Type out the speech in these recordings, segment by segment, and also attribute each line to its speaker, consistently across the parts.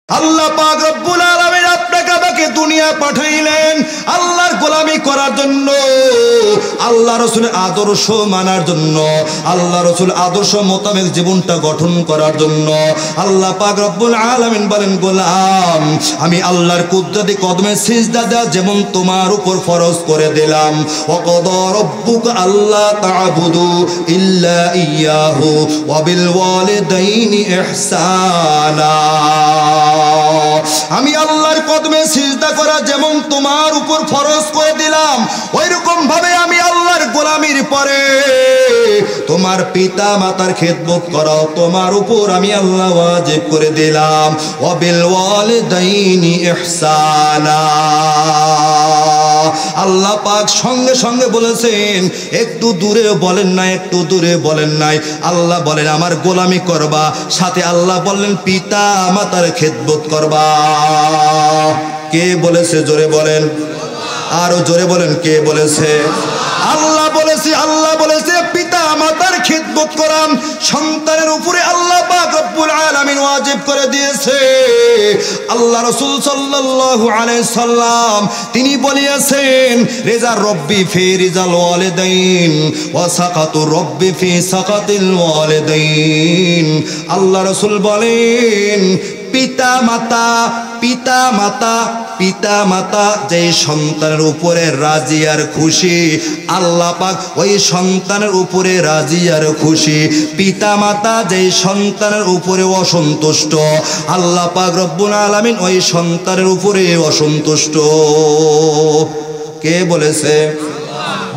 Speaker 1: আল্লাহ পাক রব্বুল আলামিন আপনাকে আমাকে দুনিয়া পাঠাইলেন আল্লাহর গোলামি করার জন্য, আল্লাহ রাসূলের আদর্শ মানার জন্য, আল্লাহ রাসূল আদর্শ মোতাবেক জীবনটা গঠন করার জন্য। আল্লাহ পাক রব্বুল আলামিন বলেন, গোলাম আমি আল্লাহর কুদরতি কদমে সিজদা দেওয়া যেমন তোমার উপর ফরজ করে দিলাম, ওয়াকাদা রাব্বুকা আল্লা তা'বুদু ইল্লা ইয়াহু ওয়া বিল ওয়ালিদাইনি ইহসানা। আমি আল্লাহর কদমে সিজদা করা যেমন তোমার উপর ফরজ করে দিলাম, ওইরকম ভাবে আমি আল্লাহর গোলামির পরে তোমার পিতা মাতার খেদমত করাও তোমার উপর আমি আল্লাহ ওয়াজিব করে দিলাম। ওয়া বিল ওয়ালিদাইনি ইহসানা। আল্লাহ পাক সঙ্গে সঙ্গে বলেছেন, একটু দূরে বলেন না, একটু দূরে বলেন নাই, আল্লাহ বলেন আমার গোলামি করবা, সাথে আল্লাহ বললেন পিতা মাতার খেদমত করবা। কে বলেছে? জোরে বলেন, আরো জোরে বলেন, কে বলেছে? আল্লাহ বলেছে। আল্লাহ বলেছে পিতা মাতার খিদমত করা সন্তানের উপরে আল্লাহ পাক রব্বুল আলামিন ওয়াজিব করে দিয়েছে। আল্লাহ রাসূল সাল্লাল্লাহু আলাইহি সাল্লাম তিনি বলেছেন, রিজা রব্বি ফি রিজাল ওয়ালিদাইন ওয়া সাকাতু রব্বি ফি সাকাতিল ওয়ালিদাইন। আল্লাহ রাসূল বলেন পিতা মাতা পিতা মাতা পিতা মাতা যে সন্তানের উপরে রাজি আর খুশি, আল্লাহ পাক ওই সন্তানের উপরে রাজি আর খুশি। পিতা মাতা যে সন্তানের উপরে অসন্তুষ্ট, আল্লাহ পাক রব্বুল আলামিন ওই সন্তানের উপরে অসন্তুষ্ট। কে বলেছে?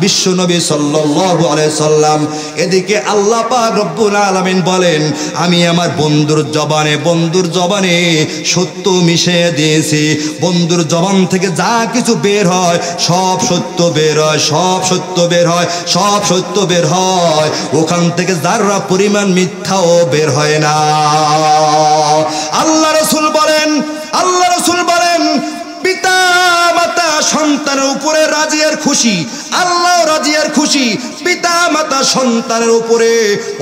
Speaker 1: বিশ্বনবী সাল্লাল্লাহু আলাইহি সাল্লাম। এদিকে আল্লাহ পাক রব্বুল আলামিন বলেন, আমি আমার বন্ধুর জবানে সত্য মিশিয়ে দিয়েছি। বন্ধুর জবান থেকে যা কিছু বের হয় সব সত্য বের হয়, সব সত্য বের হয়, সব সত্য বের হয়। ওখান থেকে যারা পরিমাণ মিথ্যাও বের হয় না। আল্লাহ রাসূল বলেন পিতা মাতা সন্তানের উপরে রাজি আর খুশি, আল্লাহ রাজি আর খুশি। পিতা মাতা সন্তানের উপরে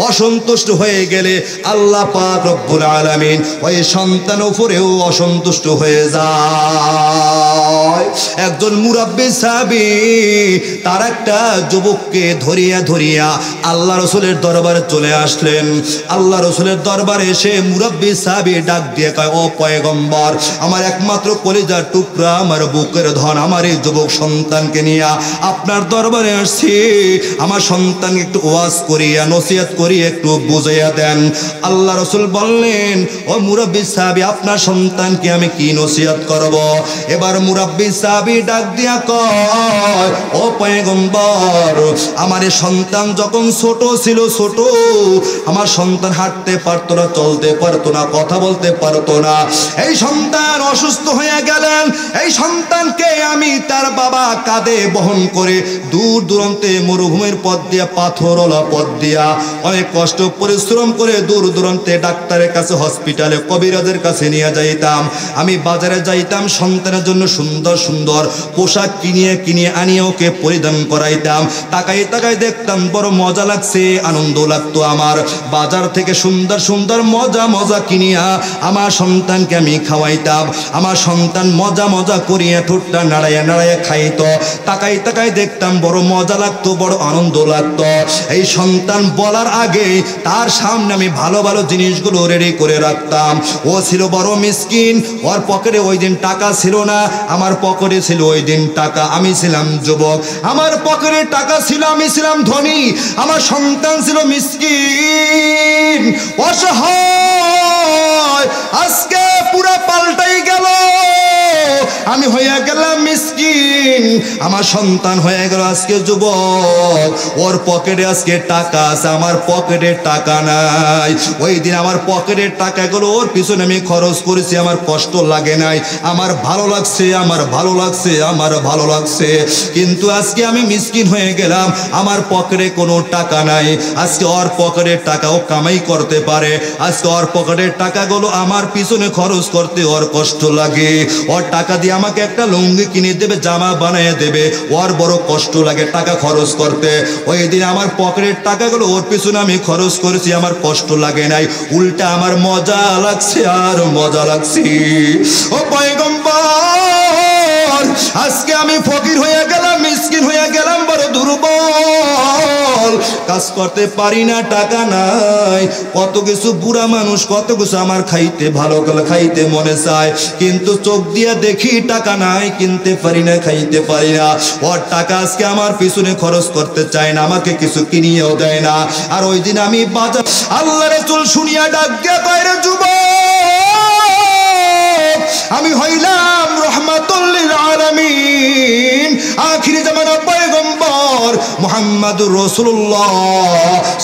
Speaker 1: অসন্তুষ্ট হয়ে গেলে আল্লাহ পাক রব্বুল আলামিন ওই সন্তানের উপরেও অসন্তুষ্ট হয়ে যায়। একজন মুরাব্বি সাহাবী তার একটা যুবককে ধরিয়া আল্লাহ রাসূলের দরবারে চলে আসলেন। আল্লাহ রাসূলের দরবারে এসে মুরাব্বি সাহাবী ডাক দিয়ে কয়, ও পয়গম্বর, আমার একমাত্র কলিজার টুকরা, আমার বুকের ধন, আমার এই যুবক সন্তানকে নিয়ে আপনার দরবারে আসছি, আমার সন্তানকে একটু ওয়াজ করিয়া নসিহত করিয়া একটু বুঝাইয়া দেন। আল্লাহ রাসূল বললেন, ও মুরাব্বি সাহাবী, আপনার সন্তানকে আমি কি নসিহত করব? এবার মুরাব্বি সাহাবী ডাক দিয়া কয়, ও পয়গম্বর, আমার এই সন্তান যখন ছোট ছিল, আমার সন্তান হাঁটতে পারতো না, চলতে পারতো না, কথা বলতে পারতো না। এই সন্তান অসুস্থ হয়ে গেলেন। এই সন্তানকে আমি তার বাবা কাঁধে বহন করে দূর দূরান্তে মরুভূমির পথ দিয়া, পাথরওয়ালা পথ দিয়া অনেক কষ্ট পরিশ্রম করে দূর দূরান্তে ডাক্তারের কাছে, হসপিটালে, কবিরাজের কাছে নিয়ে যাইতাম। আমি বাজারে যাইতাম, সন্তানের জন্য সুন্দর সুন্দর পোশাক কিনিয়ে আনিয়ে ওকে পরিধান করাইতাম। তাকাই দেখতাম বড় মজা লাগছে, আনন্দ লাগতো আমার। বাজার থেকে সুন্দর সুন্দর মজা কিনিয়া আমার সন্তানকে আমি খাওয়াইতাম। আমার সন্তান মজা করিয়া ঠোঁটটা নাড়াইয়া খাইতো। তাকাই দেখতাম বড় মজা লাগতো, বড় আনন্দ লাগতো। এই সন্তান বলার আগে তার সামনে আমি ভালো ভালো জিনিসগুলো রেডি করে রাখতাম। ও ছিল বড় মিসকিন, ওর পকেটে ওই দিন টাকা ছিল না, আমার পকেটে ছিল ওই দিন টাকা। আমি ছিলাম যুবক, আমার পকেটে টাকা ছিল, আমি ছিলাম ধনী। আমার সন্তান ছিল মিসকিন, অসহায়। আজকে পুরো পাল্টাই গেল, আমি হয়ে গেলাম মিসকিন, আমার সন্তান হয়ে গেল আজকে যুবক। ওর পকেটে আজকে টাকা আছে, আমার পকেটে টাকা নাই। ওই দিন আমার পকেটের টাকাগুলো ওর পিছনে আমি খরচ করেছি, আমার কষ্ট লাগে নাই, আমার ভালো লাগছে। কিন্তু আজকে আমি মিসকিন হয়ে গেলাম, আমার পকেটে কোনো টাকা নাই। আজকে ওর পকেটের টাকা ও কামাই করতে পারে, আজকে ওর পকেটের টাকাগুলো আমার পিছনে খরচ করতে ওর কষ্ট লাগে। ওর টাকা দিয়ে আমাকে একটা লুঙ্গি কিনে দেবে, জামা বানাই বানিয়ে দেবে, ওর বড় কষ্ট লাগে টাকা খরচ করতে। ওই দিন আমার পকেটের টাকাগুলো ওর পিছনে আমি খরচ করেছি, আমার কষ্ট লাগে নাই, উল্টা আমার মজা লাগছে আর মজা লাগছে। ও পয়গম্বর, আজকে আমি ফকির হয়ে গেলাম, মিসকিন হয়ে গেলাম, বড় দুর্বল, কাজ করতে পারি না, টাকা নাই, কত কিছু, বুড়া মানুষ, কত কিছু আমার খাইতে ভালো করে খাইতে মনে চায়, কিন্তু চোখ দিয়ে দেখি টাকা নাই, কিনতে পারি না, খাইতে পারি না। ওর টাকা আজকে আমার পিছনে খরচ করতে চায় না, আমাকে কিছু কিনিয়েও দেয় না। আর ওই দিন আমি বাজার, আল্লাহ রাসূল শুনিয়া ডাক দিয়া কয়, রে যুবক, আমি হইলাম রহমাতুল লিল আলামিন, আখিরি জামানার পয়গম্বর মুহাম্মদুর রাসূলুল্লাহ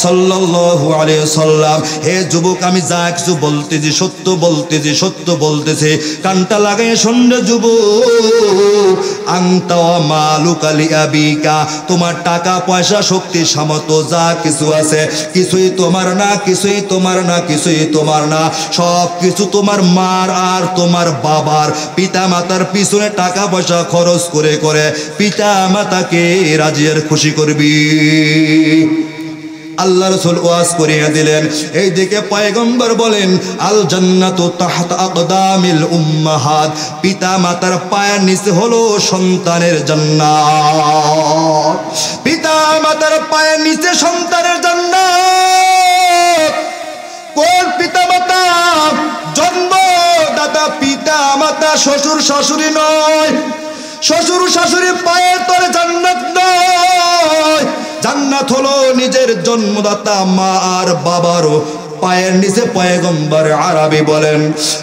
Speaker 1: সাল্লাল্লাহু আলাইহি ওয়াসাল্লাম। হে যুবক, আমি যা কিছু বলতেছি সত্য বলতেছি, সত্য বলতেছি, কানটা লাগাইয়া শোন রে যুবক। আনতা ওয়া মালুকা লিআবিকা, তোমার টাকা পয়সা শক্তি সামর্থ্য যা কিছু আছে কিছুই তোমার না, কিছুই তোমার না, কিছুই তোমার না, সব কিছু তোমার মার আর তোমার বাবার, পিতা মাতার পিছনে টাকা পয়সা খরচ করে করে পিতা মাতাকে রাজি আর খুশি করবি। আল্লাহ রাসূল ওয়াজ করিয়া দিলেন। এইদিকে পয়গম্বর বলেন, আল জান্নাতু তাহতা আকদামিল উম্মাহাত, পিতা মাতার পায়ের নিচে হলো সন্তানের জান্নাত, পিতা মাতার পায়ের নিচে সন্তানের জান্নাত। কোন পিতা মাতা? জন্মদাতা পিতা মাতা, শ্বশুর শাশুড়ি নয়, শ্বশুর শাশুড়ি পায়ের তলে জান্নাত নয়, জান্নাত হলো নিজের জন্মদাতা মা আর বাবারও পায়ের নিচে। পয়গম্বর আরবি বলেন,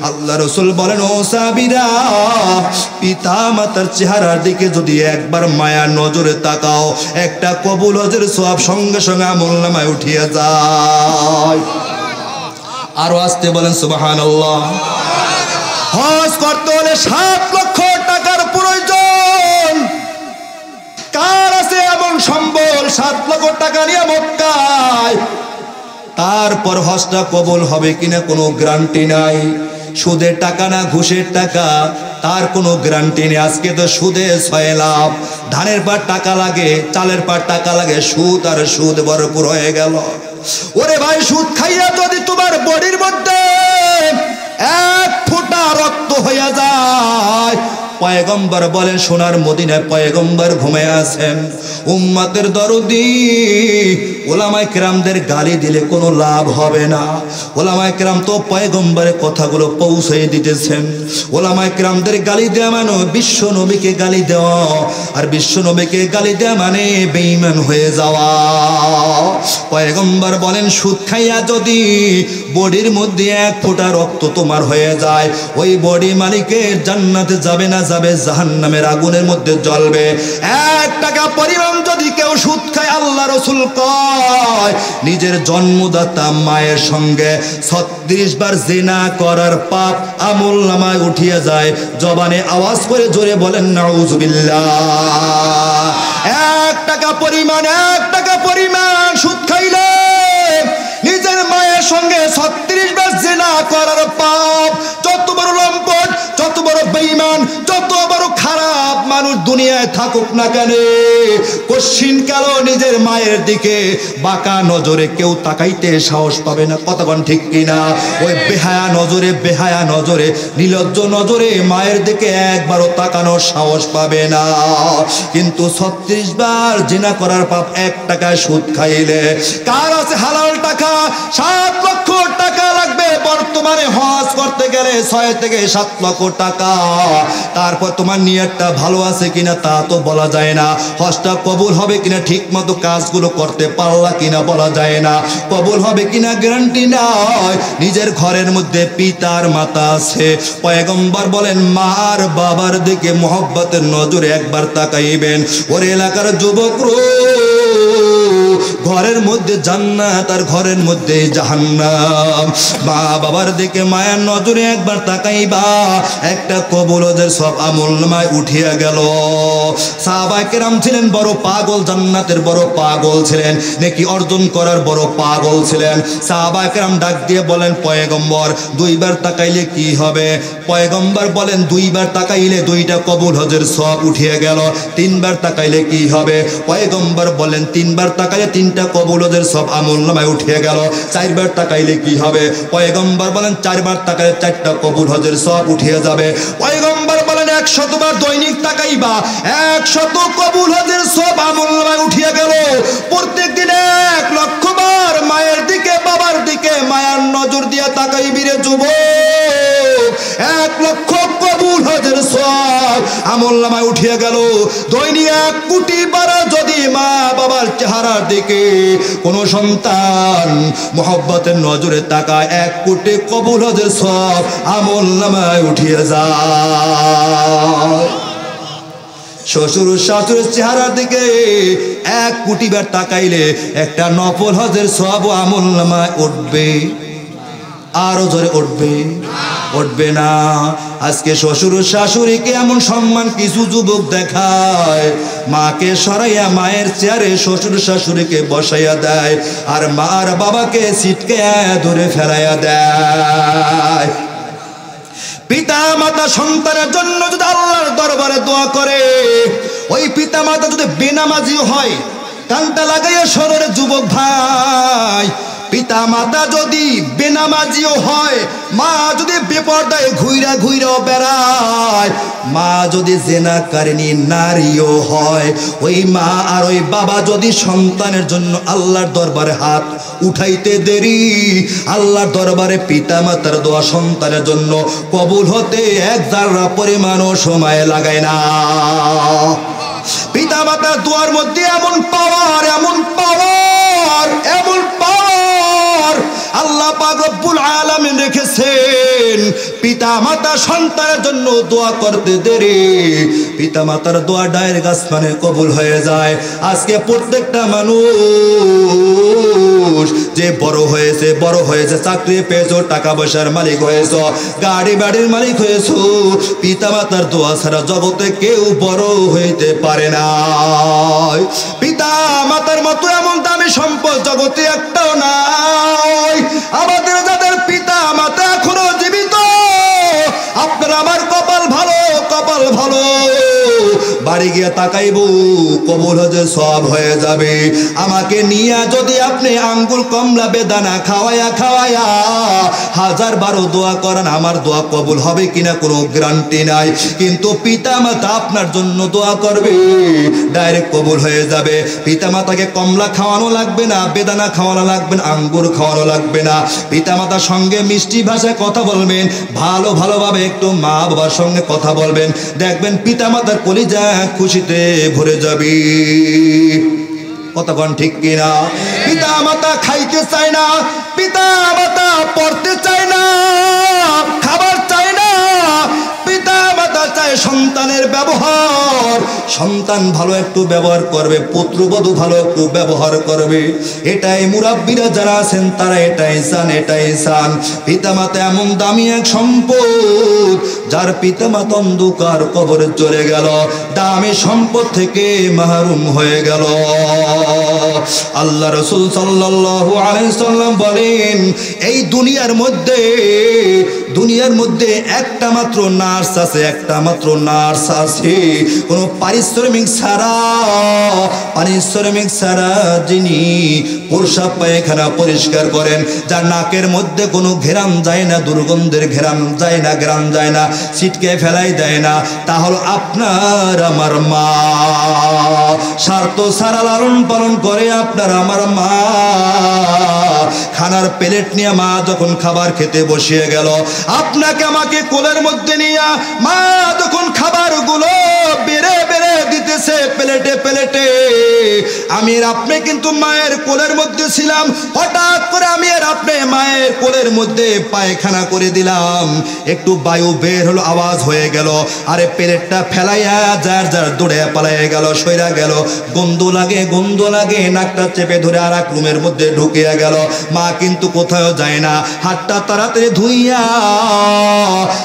Speaker 1: আল্লাহ রাসূল বলেন, ও সাহাবীরা, পিতা মাতার চেহারার দিকে যদি একবার মায়া নজরে তাকাও, একটা কবুল হজের সওয়াব সঙ্গে সঙ্গে আমলনামায় উঠিয়ে যায়। আরো আসতে বলেন সুবহানাল্লাহ। হজ করতে হলে 7 লক্ষ টাকার প্রয়োজন। কার আছে এমন সম্বল 7 লক্ষ টাকা নিয়ে মক্কায়? তারপর হজটা কবুল হবে কিনা কোনো গ্যারান্টি নাই। সুদের টাকা না ঘুষের টাকা, তার কোনো গ্যারান্টি নেই। আজকে তো সুদে 6 লাভ, ধানের পার টাকা লাগে, চালের পার টাকা লাগে, সুদ আর সুদ ভরপুর হয়ে গেল। ওরে ভাই, সুদ খাইয়া যদি তোমার বডির মধ্যে 1 ফোঁটা রক্ত হইয়া যায়, পয়গম্বর বলেন, সোনার মদিনায় পয়গম্বর ঘুমিয়ে আছেন, উম্মতের দরদি, ওলামায়ে কেরামদের গালি দিলে কোনো লাভ হবে না। ওলামায়ে কেরাম তো পয়গম্বরের কথাগুলো পৌঁছে দিতেছেন। ওলামায়ে কেরামদের গালি দেওয়া মানে বিশ্ব নবীকে গালি দেওয়া, আর বিশ্ব নবীকে গালি দেওয়া মানে বেঈমান হয়ে যাওয়া। পয়গম্বর বলেন, সুদ খাইয়া যদি বডির মধ্যে 1 ফোঁটা রক্ত তোমার হয়ে যায়, ওই বডি মালিকের জান্নাতে যাবে না, যাবে জাহান্নামের আগুনের মধ্যে জ্বলবে। 1 টাকা পরিমাণ যদি কেউ সুদ খায়, আল্লাহ রাসূল কয়, নিজের জন্মদাতা মায়ের সঙ্গে 36 বার জিনা করার পাপ আমলনামায় উঠিয়া যায়। জবানে আওয়াজ করে জোরে বলেন নাউযুবিল্লাহ। 1 টাকা পরিমাণ সুদ খাইলে নিজের মায়ের সঙ্গে 36 বার জিনা করার পাপ। যত বড় লম্পট, যত বড় বেঈমান, যত বড় খারাপ মানুষ দুনিয়ায় থাকুক না কেন, কশিন কাল নিজের মায়ের দিকে বাঁকা নজরে কেউ তাকাইতে সাহস পাবে না। কতক্ষণ ঠিক কিনা? ওই বেহায়া নজরে, নির্লজ্জ নজরে মায়ের দিকে একবারও তাকানোর সাহস পাবে না। কিন্তু 36 বার জিনা করার পাপ 1 টাকায় সুদ খাইলে। কার আছে হালাল টাকা? 7 লক্ষ টাকা লাগবে বর্তমানে হজ করতে গেলে, 6 থেকে 7 লক্ষ টাকা। তারপর তোমার নিয়তটা ভালো আছে কিনা তা তো বলা যায় না, হজটা কবুল হবে কিনা, ঠিক মতো কাজগুলো করতে পারলা কিনা বলা যায় না, কবুল হবে কিনা গ্যারান্টি নাই। নিজের ঘরের মধ্যে পিতার মাতা আছে, পয়গম্বর বলেন, মার বাবার দিকে মহব্বতের নজরে একবার তাকাইবেন। ওর এলাকার যুবক ঘরের মধ্যে জান্নাত আর ঘরের মধ্যে জাহান্নাম। মা বাবার দিকে মায়ের নজরে একবার তাকাইবা, একটা কবুল হজের সব আমলনামায় উঠিয়া গেল। সাহাবায়ে কেরাম ছিলেন বড় পাগল, জান্নাতের বড় পাগল ছিলেন, নেকি অর্জন করার বড় পাগল ছিলেন। সাহাবায়ে কেরাম ডাক দিয়ে বলেন, পয়গম্বর দুইবার তাকাইলে কি হবে? পয়গম্বর বলেন, দুইবার তাকাইলে দুইটা কবুল হজের সব উঠিয়ে গেল। তিনবার তাকাইলে কি হবে? পয়গম্বর বলেন, তিনবার তাকাইলে তিনটা কবুল হজের সব আমলনামায় উঠিয়ে গেল। চারবার তাকাইলে কি হবে? পয়গম্বর বলেন, চারবার তাকাইলে চারটা কবুল হজের সব উঠিয়ে যাবে। পয়গম্বর বলেন, 100 বার দৈনিক তাকাইবা, 100 কবুল হজের সব আমলনামায় উঠিয়ে গেল। প্রত্যেক দিন 1 লক্ষ বার মায়ের দিকে বাবার দিকে মায়ার নজর দিয়ে তাকাইবি রে যুবক, 1 লক্ষ কবুল হজের সব আমলনামায় উঠিয়ে গেল। দৈনিক 1 কোটি বার যদি মা বাবার চেহারার দিকে কোন সন্তান মোহব্বতের নজরে তাকায়, 1 কোটি কবুল হজের সব আমলনামায় উঠিয়ে যায়। শ্বশুর শাশুড়ির চেহারার দিকে 1 কোটি বার তাকাইলে একটা নফল হজের সব আমলনামায় উঠবে? আরো জোরে উঠবে? উঠবে না। আজকে শ্বশুর শাশুড়িকে এমন সম্মান কিছু যুবক দেখায়, মাকে সরাইয়া মায়ের চেয়ারে শ্বশুর শাশুড়িকে বসাইয়া দেয়, আর মা আর বাবাকে সিটকে ধরে ফেলাইয়া দেয়। পিতা মাতা সন্তানের জন্য যদি আল্লাহর দরবারে দোয়া করে, ওই পিতা মাতা যদি বেনামাজিও হয়, কানটা লাগাইয়া শরীরে যুবক ভাই, পিতা মাতা যদি বেনামাজিও হয়, মা যদি বেপরদায় ঘুইরা ঘুইরা বেড়ায়, মা যদি জেনাকারিনী নারীও হয়, ওই মা আর ওই বাবা যদি সন্তানের জন্য আল্লাহর দরবারে হাত উঠাইতে দেরি, আল্লাহর দরবারে পিতা মাতার দোয়া সন্তানের জন্য কবুল হতে 1 জাররা পরিমাণও সময় লাগায় না। পিতা মাতার দোয়ার মধ্যে এমন পাওয়ার, এমন পাওয়ার, এমন পাওয়ার আল্লাহ পাক রব্বুল আলামিন রেখেছেন। পিতা মাতা সন্তানের জন্য দোয়া করতে দেরি, পিতা মাতার দোয়া ডাইরেক্ট আসমানে কবুল হয়ে যায়। আজকে প্রত্যেকটা মানুষ যে বড় হয়েছে, চাকরি পেয়েছো, টাকা পয়সার মালিক হয়েছো, গাড়ি বাড়ির মালিক হয়েছো, পিতা মাতার দোয়া ছাড়া জগতে কেউ বড় হইতে পারে না। পিতা মাতার মতো এমন দামি সম্পদ জগতে একটাও নাই। আমাদের যাদের পিতা মাতা এখনো জীবিত, আপনার আমার কপাল ভালো, কপাল ভালো। বাড়ি গিয়ে তাকাইবো, কবুল হজের সব হয়ে যাবে। আমাকে নিয়ে যদি আপনি আঙ্গুল কমলা বেদানা খাওয়ায়া 1000 দোয়া করেন, আমার দোয়া কবুল হবে কিনা কোনো গ্যারান্টি নাই। কিন্তু পিতা মাতা আপনার জন্য দোয়া করবে, ডাইরেক্ট কবুল হয়ে যাবে। পিতা মাতাকে কমলা খাওয়ানো লাগবে না, বেদানা খাওয়ানো লাগবে না, আঙ্গুর খাওয়ানো লাগবে না। পিতা মাতার সঙ্গে মিষ্টি ভাষায় কথা বলবেন, ভালোভাবে একটু মা বাবার সঙ্গে কথা বলবেন, দেখবেন পিতা মাতার কলিজা খুশিতে ভরে যাবে। কতক্ষণ ঠিক কিনা? পিতা মাতা খাইতে চায় না, পিতা মাতা পড়তে চায় না, খাবার চায় না, পিতা মাতা চায় সন্তানের ব্যবহার। সন্তান ভালো একটু ব্যবহার করবে, পুত্রবধূ ভালো একটু ব্যবহার করবে। এটাই মুরাব্বিরা যারা আছেন তারা এটাই চান। পিতা মাতা এমন দামি এক সম্পদ, যার পিতা মাতা অন্ধকার কবরে চলে গেল, দামি সম্পদ থেকে মাহরুম হয়ে গেল। আল্লাহ রাসূল সাল্লাল্লাহু আলাইহি সাল্লাম বলেন, এই দুনিয়ার মধ্যে একটা মাত্র নার্স আছে, কোনো পারিশ্রমিক ছাড়া যিনি প্রস্রাব পায়খানা পরিষ্কার করেন, যার নাকের মধ্যে কোনো ঘেরাম যায় না, দুর্গন্ধের ঘেরাম যায় না, ছিটকে ফেলাই দেয় না, তাহলে আপনার আমার মা। স্বার্থ ছাড়া লালন পালন করে আপনার আমার মা। খানার প্লেট নিয়ে মা যখন খাবার খেতে বসিয়ে গেল, আপনাকে আমাকে কোলের মধ্যে নিয়ে মা যখন খাবারগুলো বেড়ে দিতেছে প্লেটে, আমি আর আপনি কিন্তু মায়ের কোলের মধ্যে ছিলাম, হঠাৎ করে আমি আর আপনি মায়ের কোলের মধ্যে পায়খানা করে দিলাম, একটু বায়ু বের হলো, আওয়াজ হয়ে গেল, আরে প্লেটটা ফেলাইয়া যার যার দৌড়ে পালাইয়া গেল, সইরা গেল, গন্ধ লাগে, নাকটা চেপে ধরে আর এক রুমের মধ্যে ঢুকিয়া গেল। মা কিন্তু কোথাও যায় না, হাতটা তাড়াতাড়ি ধুইয়া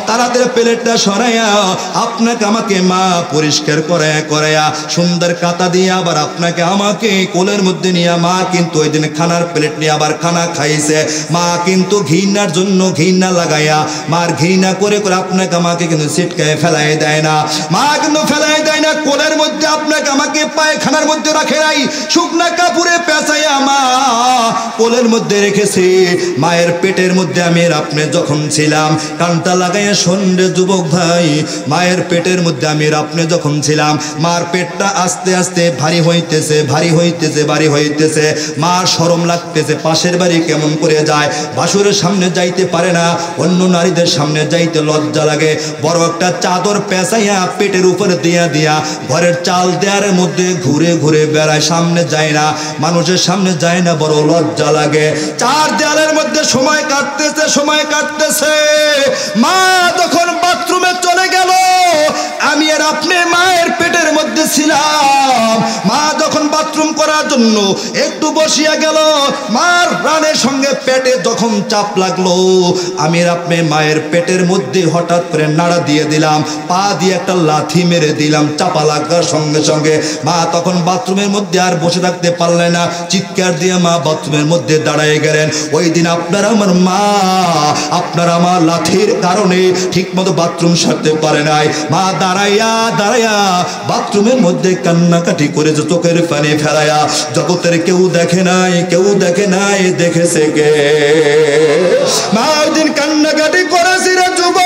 Speaker 1: তাড়াতাড়ি প্লেটটা সরাইয়া আপনাকে আমাকে মা পরিষ্কার করাইয়া সুন্দর কাতা দিয়ে আবার আপনাকে আমাকে কোলের মধ্যে নিয়ে মা কিন্তু ওই দিন খানার প্লেট নিয়ে আবার খানা খাইছে। মা কিন্তু ঘৃণার জন্য ঘৃণা লাগাইয়া মার ঘৃণা করে করে আপনাকে আমাকে কিন্তু ছিটকায় ফেলাই দেয় না, মা কিন্তু ফেলাই দেয় না, কোলের মধ্যে আপনাকে আমাকে পায়খানার মধ্যে রাখে নাই, শুকনা কাপড়ে পেঁচাইয়া মা কোলের মধ্যে রেখেছে। মায়ের পেটের মধ্যে আমি আর আপনি যখন ছিলাম, কানটা লাগাইয়া শোন রে যুবক ভাই, মায়ের পেটের মধ্যে আমি আর আপনি যখন ছিলাম, মার পেটটা আস্তে আস্তে ভারী হইতেছে, মার শরম লাগতেছে, পাশের বাড়ি কেমন করে যায়, বাসুরের সামনে যাইতে পারে না, অন্য নারীদের সামনে যাইতে লজ্জা লাগে, বড় একটা চাদর পেঁচাইয়া পেটের উপরে দিয়া ঘরের চাল দেয়ারের মধ্যে ঘুরে ঘুরে বেড়ায়, সামনে যায় না, মানুষের সামনে যায় না, বড় লজ্জা লাগে। চার দেয়ালের মধ্যে সময় কাটতেছে, মা যখন বাথরুমে চলে গেল, আমি আর আপনি মায়ের পেটের মধ্যে ছিলাম, মা যখন বাথরুম করার জন্য একটু বসিয়া গেল, মার প্রাণের সঙ্গে পেটে যখন চাপ লাগলো, আমি আর আপনি মায়ের পেটের মধ্যে হঠাৎ করে নাড়া দিয়ে দিলাম, পা দিয়ে একটা লাথি মেরে দিলাম, চাপা লাগার সঙ্গে সঙ্গে মা তখন বাথরুমের মধ্যে আর বসে থাকতে পারলেন না, চিৎকার দিয়ে মা বাথরুমের মধ্যে দাঁড়ায় গেলেন। ওই দিন আপনার আমার মা আপনার আমার লাথির কারণে ঠিক মতো বাথরুম সারতে পারে নাই, মা দাঁড়াইয়া বাথরুমের মধ্যে কান্নাকাটি করেছে, চোখের পানি ফেলাইয়া, জগতের কেউ দেখে নাই, দেখেছে কে? মা ওই দিন কান্নাকাটি করেছি রে যুবক।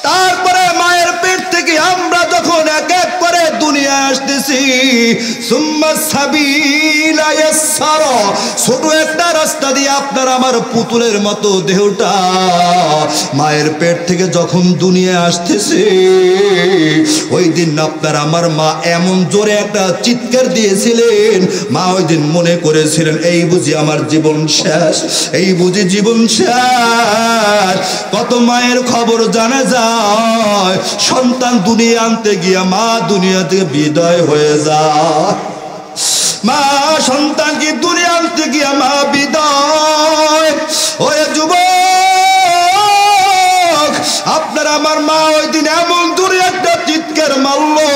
Speaker 1: তারপরে মায়ের পেট থেকে আমরা যখন এক এক করে দুনিয়া আসতেছি, ছোট একটা রাস্তা দিয়ে আপনার আমার পুতুলের মতো দেহটা মায়ের পেট থেকে যখন দুনিয়া আসতেছে, ওই দিন আপনার আমার মা এমন জোরে একটা চিৎকার দিয়েছিলেন, মা ওই দিন মনে করেছিলেন এই বুঝি আমার জীবন শেষ, কত মায়ের খবর জানা যায়, সন্তান দুনিয়া আনতে গিয়া মা দুনিয়া থেকে বিদায় হয়ে যায়, মা সন্তানকে দুনিয়া আনতে গিয়া মা বিদায়। ওরে যুবক, আপনার আমার মা ওই দিন এমন দূরে একটা চিৎকার মারলো,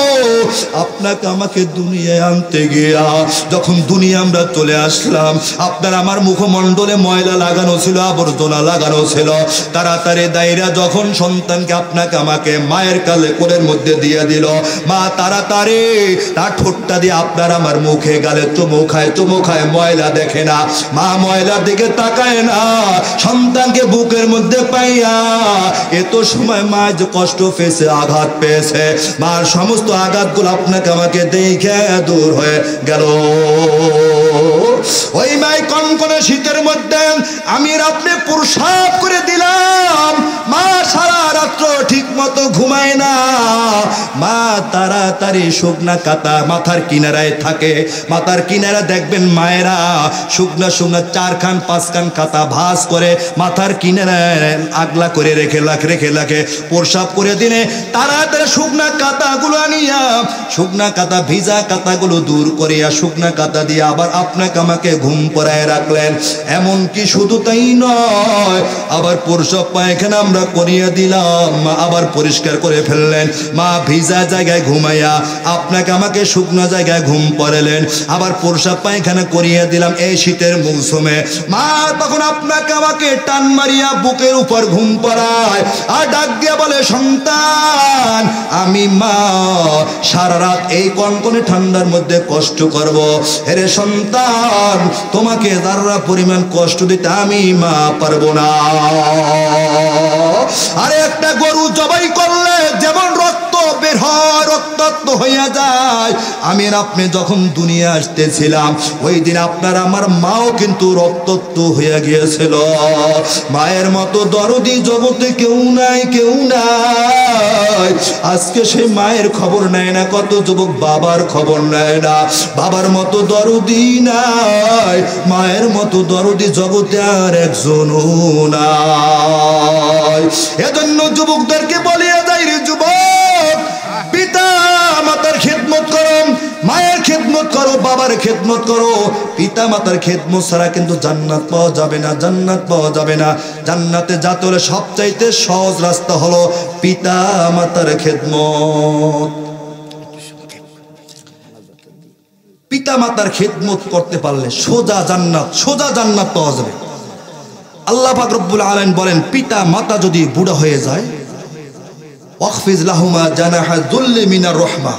Speaker 1: আপনাকে আমাকে দুনিয়ায় আনতে গিয়া যখন দুনিয়া আমরা চলে আসলাম, আপনার আমার মুখমণ্ডলে ময়লা লাগানো ছিল, আবর্জনা লাগানো ছিল, তাড়াতাড়ি দাইরা যখন সন্তানকে আপনাকে আমাকে মায়ের কোলের মধ্যে দিয়ে দিল, মা তাড়াতাড়ি তার ঠোঁটটা দিয়ে আপনার আমার মুখে গালে চুমু খায়, ময়লা দেখে না, মা ময়লার দিকে তাকায় না, সন্তানকে বুকের মধ্যে পাইয়া এত সময় মা যে কষ্ট পেয়েছে, আঘাত পেয়েছে, মার সমস্ত আঘাতগুলো আপনাকে আমাকে দেখে দূর হয়ে গেল। ওই মাই কনকনে শীতের মধ্যে আমি আপনি প্রসাব করে দিলাম, মা সারা রাত্র ঠিক মতো ঘুমায় না, মা তাড়াতাড়ি শুকনা কাতা মাথার কিনারায় থাকে, মাথার কিনারা দেখবেন মায়েরা শুকনা 4 5 খান কাতা ভাঁজ করে মাথার কিনারায় আগলা করে রেখে প্রসাব করে দিনে তাড়াতাড়ি শুকনা কাতাগুলো আনিয়া শুকনা কাতা ভিজা কাতাগুলো দূর করিয়া শুকনা কাতা দিয়ে আবার আপনাকে আমাকে ঘুম পড়ায় রাখলেন। এমন কি শুধু তাই নয়, আবার প্রসাব পায়খানা আমরা করিয়া দিলাম, আবার পরিষ্কার করে ফেললেন, মা ভিজা জায়গায় ঘুমাইয়া আপনাকে আমাকে শুকনো জায়গায় ঘুম পড়ালেন, আবার প্রসাব পায়খানা করিয়া দিলাম এই শীতের মৌসুমে। মা তখন আপনাকে আমাকে টান মারিয়া বুকের উপর ঘুম পড়ায় আর ডাক দিয়ে বলে, সন্তান আমি মা সারা রাত এই কনকনে ঠান্ডার মধ্যে কষ্ট করব, এরে সন্তান তোমাকে যারা পরিমাণ কষ্ট দিতে আমি মা পারবো না। আরে একটা গরু জবাই করলে যেমন রক্ত বের হয়, রক্তাক্ত হইয়া যায়, আমি আর আপনি যখন দুনিয়া আসতেছিলাম ওই দিন আপনার আমার মাও কিন্তু রক্তাক্ত হয়ে গিয়েছিল। মায়ের মতো দরদি জগতে কেউ নাই, কেউ নাই। আজকে সেই মায়ের খবর নেয় না, কত যুবক বাবার খবর নেয় না। বাবার মতো দরদি নাই, মায়ের মতো দরদি জগতে আর একজনও নাই। এজন্য যুবকদেরকে বলিয়া যাই রে যুবক, পিতা মাতার খেদমত করো, মায়ের খেদমত করো, বাবার খেদমত করো। পিতা মাতার খেদমত ছাড়া কিন্তু জান্নাত পাওয়া যাবে না, জান্নাত পাওয়া যাবে না। জান্নাতে যেতে হলে সবচাইতে সহজ রাস্তা হলো পিতা মাতার খেদমত। পিতা মাতার খেদমত করতে পারলে সোজা জান্নাত, সোজা জান্নাত পাওয়া যাবে। আল্লাহ পাক রব্বুল আলামিন বলেন, পিতা মাতা যদি বুড়া হয়ে যায়, ওয়াকফিজ লাহুমা জানাহা যুল্লি মিনার রহমা,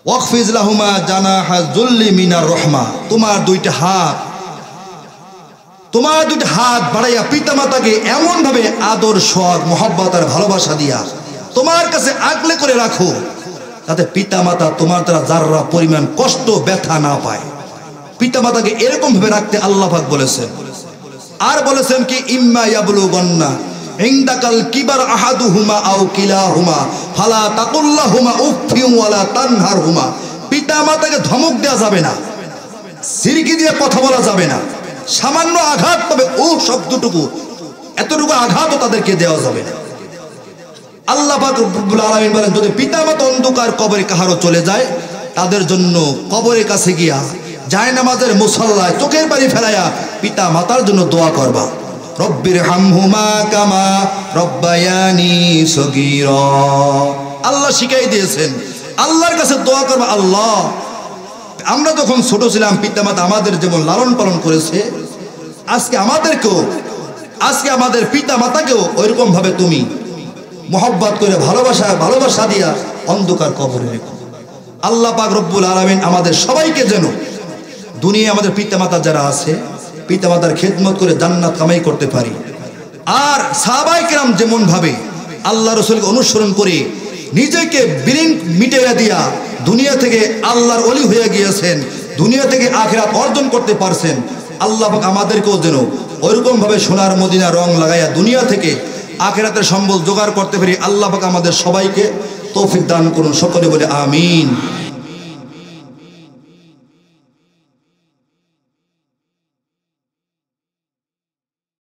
Speaker 1: ওয়াকফিজ লাহুমা জানাহা যুল্লি মিনার রহমা। তোমার দুইটা হাত বাড়াইয়া পিতা মাতাকে এমন ভাবে আদর, শখ, মোহাব্বত আর ভালোবাসা দিয়া তোমার কাছে আগলে করে রাখো, যাতে পিতা মাতা তোমার দ্বারা যাররা পরিমাণ কষ্ট ব্যথা না পায়। পিতা মাতাকে এরকম ভাবে রাখতে আল্লাহ পাক বলেছেন। আর বলেছেন কি, ইম্মা ইয়াবলুগান্না ইনদাকাল কিবার আহাদুহুমা আও কিলাহুমা ফালা তাকুল্লাহুমা উফফিন ওয়ালা তানহারহুমা। পিতা মাতাকে ধমক দেওয়া যাবে না, সিরকি দিয়ে কথা বলা যাবে না, সামান্য আঘাত পাবে ও শব্দটুকু, এতটুকু আঘাতও তাদেরকে দেওয়া যাবে না। আল্লাহ পাক রব্বুল আলামিন বলেন, যদি পিতা মাতা অন্ধকার কবরে কাহারও চলে যায়, তাদের জন্য কবরের কাছে গিয়া জায়নামাজের মুসল্লায় চোখের পানি ফেলাইয়া পিতা মাতার জন্য দোয়া করবা। রব্বির হামহুমা কামা রব্বায়ানি সগীরা। আল্লাহ শিখাই দিয়েছেন, আল্লাহর কাছে দোয়া করবা। আল্লাহ, আমরা যখন ছোট ছিলাম পিতা মাতা আমাদের যেমন লালন পালন করেছে, আজকে আমাদের পিতা মাতাকেও ওইরকম ভাবে তুমি মোহব্বত করে ভালোবাসা দিয়া অন্ধকার কবরে রেখো। আল্লাহ পাক রব্বুল আলামিন আমাদের সবাইকে যেন দুনিয়ায় আমাদের পিতা মাতা যারা আছে, পিতা মাতার খেদমত করে জান্নাত কামাই করতে পারি। আর সাহাবায়ে কেরাম যেমন ভাবে আল্লাহ রাসূলকে অনুসরণ করে নিজেকে বিলিং মিটাইয়া দিয়া দুনিয়া থেকে আল্লাহর ওলি হয়ে গিয়েছেন, দুনিয়া থেকে আখিরাত অর্জন করতে পারছেন, আল্লাহ পাক আমাদেরকেও যেন ওইরকম ভাবে সোনার মদিনা রং লাগাইয়া দুনিয়া থেকে আখিরাতের সম্বল জোগাড় করতে পারি। আল্লাহ পাক আমাদের সবাইকে তৌফিক দান করুন, সকলে বলে আমিন।